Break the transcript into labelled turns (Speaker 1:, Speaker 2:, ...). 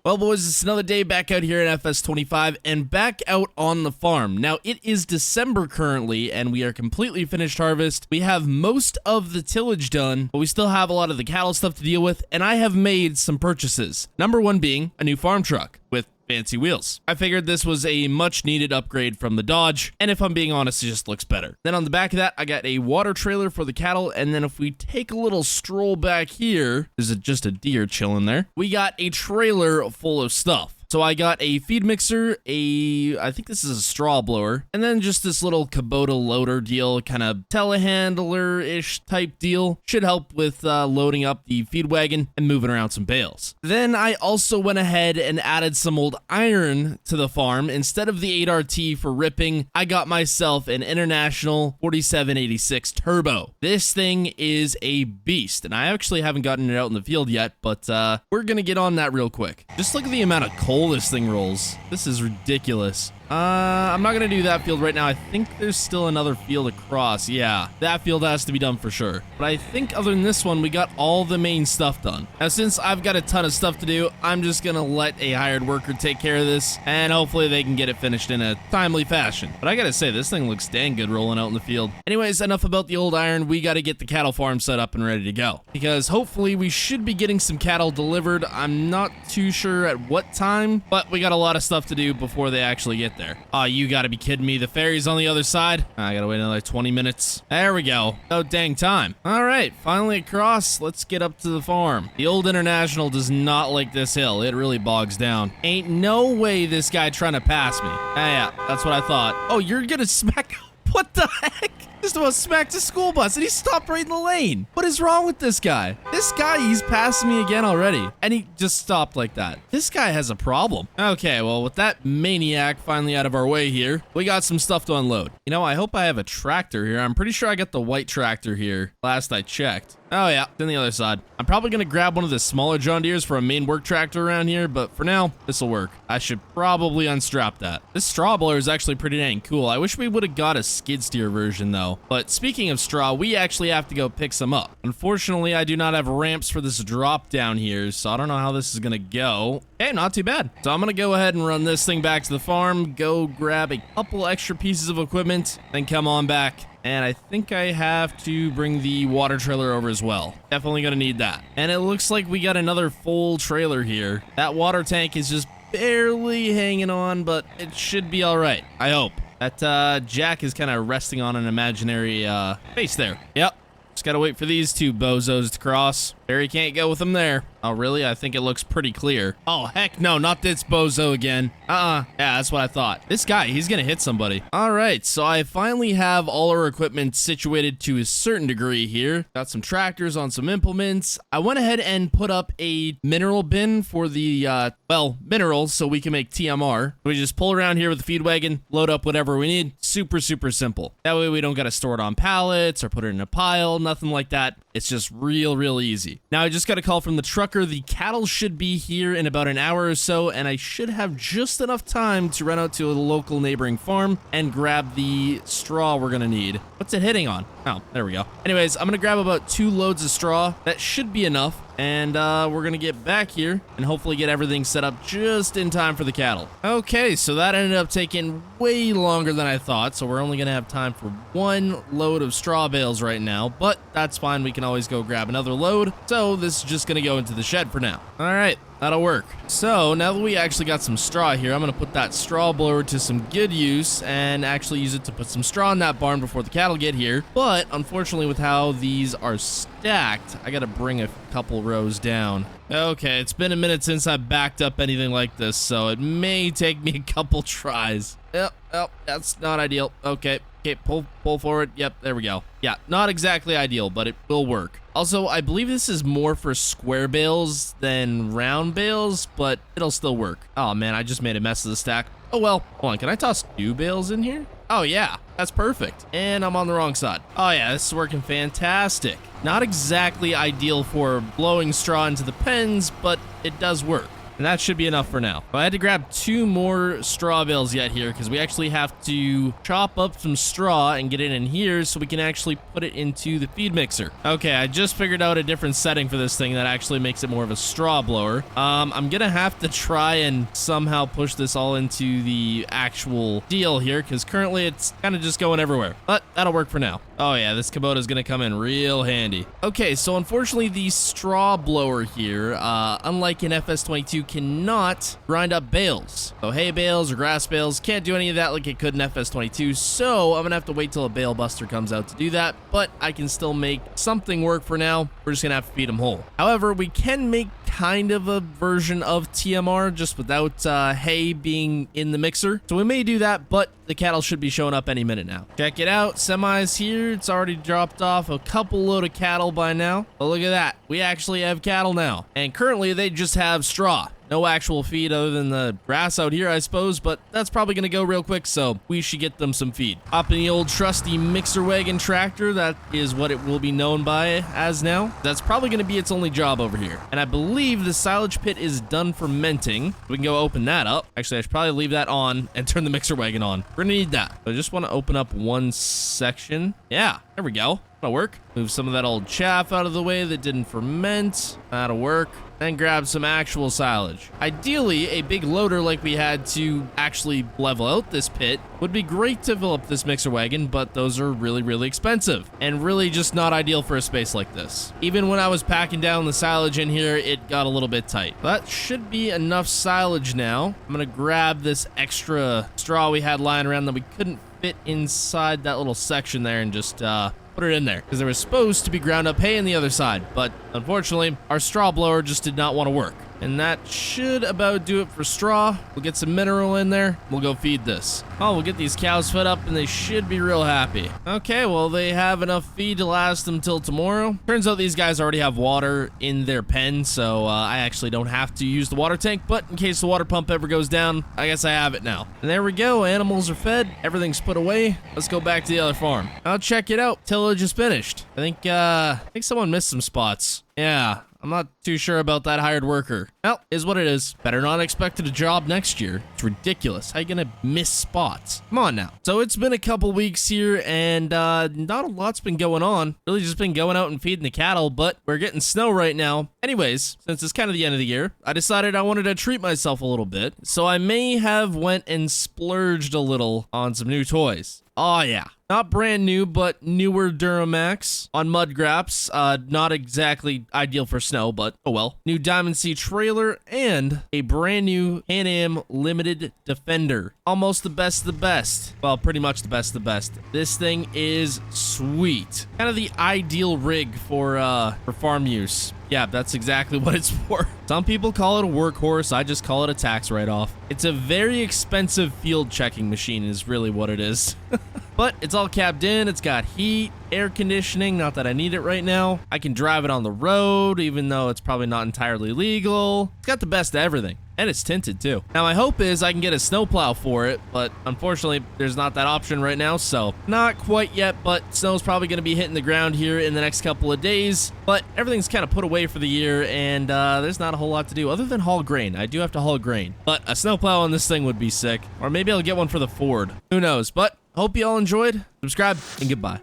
Speaker 1: Well, boys, it's another day back out here at FS25 and back out on the farm. Now, it is December currently, and we are completely finished harvest. We have most of the tillage done, but we still have a lot of the cattle stuff to deal with, and I have made some purchases. Number one being a new farm truck with fancy wheels. I figured this was a much needed upgrade from the Dodge, and if I'm being honest, it just looks better. Then on the back of that, I got a water trailer for the cattle, and then if we take a little stroll back here, there's just a deer chilling there. We got a trailer full of stuff. So I got a feed mixer, I think this is a straw blower, and then just this little Kubota loader deal, kind of telehandler-ish type deal. Should help with loading up the feed wagon and moving around some bales. Then I also went ahead and added some old iron to the farm. Instead of the 8RT for ripping, I got myself an International 4786 Turbo. This thing is a beast, and I actually haven't gotten it out in the field yet, but we're gonna get on that real quick. Just look at the amount of coal this thing rolls. This is ridiculous. I'm not gonna do that field right now. I think there's still another field across. Yeah, that field has to be done for sure. But I think other than this one, we got all the main stuff done. Now, since I've got a ton of stuff to do, I'm just gonna let a hired worker take care of this, and hopefully they can get it finished in a timely fashion. But I gotta say, this thing looks dang good rolling out in the field. Anyways, enough about the old iron. We gotta get the cattle farm set up and ready to go, because hopefully we should be getting some cattle delivered. I'm not too sure at what time, but we got a lot of stuff to do before they actually get there. Oh, you gotta be kidding me. The ferry's on the other side. I gotta wait another 20 minutes. There we go. Oh, dang time. All right, finally across. Let's get up to the farm. The old International does not like this hill. It really bogs down. Ain't no way this guy trying to pass me. Yeah, that's what I thought. Oh, you're gonna smack... What the heck? Just about smacked a school bus and he stopped right in the lane. What is wrong with this guy? This guy, he's passing me again already. And he just stopped like that. This guy has a problem. Okay, well, with that maniac finally out of our way here, we got some stuff to unload. You know, I hope I have a tractor here. I'm pretty sure I got the white tractor here last I checked. Oh yeah, it's on the other side. I'm probably gonna grab one of the smaller John Deeres for a main work tractor around here, but for now, this'll work. I should probably unstrap that. This straw blower is actually pretty dang cool. I wish we would have got a skid steer version though. But speaking of straw, we actually have to go pick some up. Unfortunately, I do not have ramps for this drop down here, so I don't know how this is gonna go. Hey, not too bad. So I'm gonna go ahead and run this thing back to the farm, go grab a couple extra pieces of equipment, then come on back. And I think I have to bring the water trailer over as well. Definitely gonna need that. And it looks like we got another full trailer here. That water tank is just barely hanging on, but it should be all right, I hope. That jack is kind of resting on an imaginary face there. Yep. Just gotta wait for these two bozos to cross. Barry can't go with them there. Oh, really? I think it looks pretty clear. Oh, heck no, not this bozo again. Yeah, that's what I thought. This guy, he's gonna hit somebody. All right, so I finally have all our equipment situated to a certain degree here. Got some tractors on some implements. I went ahead and put up a mineral bin for the, well, minerals so we can make TMR. We just pull around here with the feed wagon, load up whatever we need. Super, super simple. That way we don't gotta store it on pallets or put it in a pile, nothing like that. It's just real easy. Now, I just got a call from the trucker. The cattle should be here in about an hour or so, and I should have just enough time to run out to a local neighboring farm and grab the straw we're gonna need. What's it hitting on? Oh, there we go. Anyways, I'm gonna grab about 2 loads of straw. That should be enough. And we're gonna get back here and hopefully get everything set up just in time for the cattle. Okay, so that ended up taking way longer than I thought, so we're only gonna have time for 1 load of straw bales right now, but that's fine. We can always go grab another load. So this is just gonna go into the shed for now. All right, that'll work. So now that we actually got some straw here, I'm gonna put that straw blower to some good use and actually use it to put some straw in that barn before the cattle get here. But unfortunately, with how these are stacked, I gotta bring a couple rows down. Okay, it's been a minute since I backed up anything like this, so it may take me a couple tries. Yep, that's not ideal. Okay, pull forward. Yep, there we go. Yeah, not exactly ideal, but it will work. Also, I believe this is more for square bales than round bales, but it'll still work. Oh man, I just made a mess of the stack. Oh well, hold on, can I toss 2 bales in here? Oh yeah, that's perfect. And I'm on the wrong side. Oh yeah, this is working fantastic. Not exactly ideal for blowing straw into the pens, but it does work. And that should be enough for now. I had to grab 2 more straw bales yet here because we actually have to chop up some straw and get it in here so we can actually put it into the feed mixer. Okay, I just figured out a different setting for this thing that actually makes it more of a straw blower. I'm gonna have to try and somehow push this all into the actual deal here because currently it's kind of just going everywhere. But that'll work for now. Oh yeah, this Kubota is gonna come in real handy. Okay, so unfortunately the straw blower here, unlike in FS22, cannot grind up bales. So hay bales or grass bales, can't do any of that like it could in FS22, so I'm gonna have to wait till a bale buster comes out to do that, but I can still make something work for now. We're just gonna have to feed them whole. However, we can make kind of a version of TMR just without hay being in the mixer. So we may do that, but the cattle should be showing up any minute now. Check it out, semi's here. It's already dropped off a couple load of cattle by now. But look at that, we actually have cattle now. And currently they just have straw. No actual feed other than the grass out here, I suppose, but that's probably going to go real quick, so we should get them some feed. Hop in the old trusty mixer wagon tractor. That is what it will be known by as now. That's probably going to be its only job over here. And I believe the silage pit is done fermenting. We can go open that up. Actually, I should probably leave that on and turn the mixer wagon on. We're going to need that. So I just want to open up one section. Yeah, there we go. That'll work. Move some of that old chaff out of the way that didn't ferment. That'll work. Then grab some actual silage. Ideally, a big loader like we had to actually level out this pit would be great to fill up this mixer wagon, but those are really, really expensive and really just not ideal for a space like this. Even when I was packing down the silage in here, it got a little bit tight. That should be enough silage now. I'm gonna grab this extra straw we had lying around that we couldn't fit inside that little section there and just put it in there because there was supposed to be ground up hay on the other side, but unfortunately our straw blower just did not want to work. And that should about do it for straw. We'll get some mineral in there. We'll go feed this. Oh, we'll get these cows fed up and they should be real happy. Okay, well, they have enough feed to last them till tomorrow. Turns out these guys already have water in their pen, so I actually don't have to use the water tank, but in case the water pump ever goes down, I guess I have it now. And there we go. Animals are fed. Everything's put away. Let's go back to the other farm. I'll check it out. Tillage is finished. I think someone missed some spots. Yeah. I'm not too sure about that hired worker. Well, is what it is. Better not expect a job next year. It's ridiculous. How you gonna miss spots? Come on now. So it's been a couple weeks here and not a lot's been going on. Really just been going out and feeding the cattle, but we're getting snow right now. Anyways, since it's kind of the end of the year, I decided I wanted to treat myself a little bit. So I may have went and splurged a little on some new toys. Oh yeah. Not brand new, but newer Duramax on mud graps. Not exactly ideal for snow, but oh well. New Diamond Sea trailer and a brand new Can-Am Limited Defender. Almost the best of the best. Well, pretty much the best of the best. This thing is sweet. Kind of the ideal rig for farm use. Yeah, that's exactly what it's for. Some people call it a workhorse. I just call it a tax write-off. It's a very expensive field checking machine is really what it is. But it's all capped in. It's got heat, air conditioning. Not that I need it right now. I can drive it on the road, even though it's probably not entirely legal. It's got the best of everything. And it's tinted too. Now my hope is I can get a snowplow for it, but unfortunately there's not that option right now, so not quite yet, but snow's probably going to be hitting the ground here in the next couple of days. But everything's kind of put away for the year, and there's not a whole lot to do other than haul grain. I do have to haul grain, but a snowplow on this thing would be sick. Or maybe I'll get one for the Ford. Who knows? But hope you all enjoyed. Subscribe and goodbye.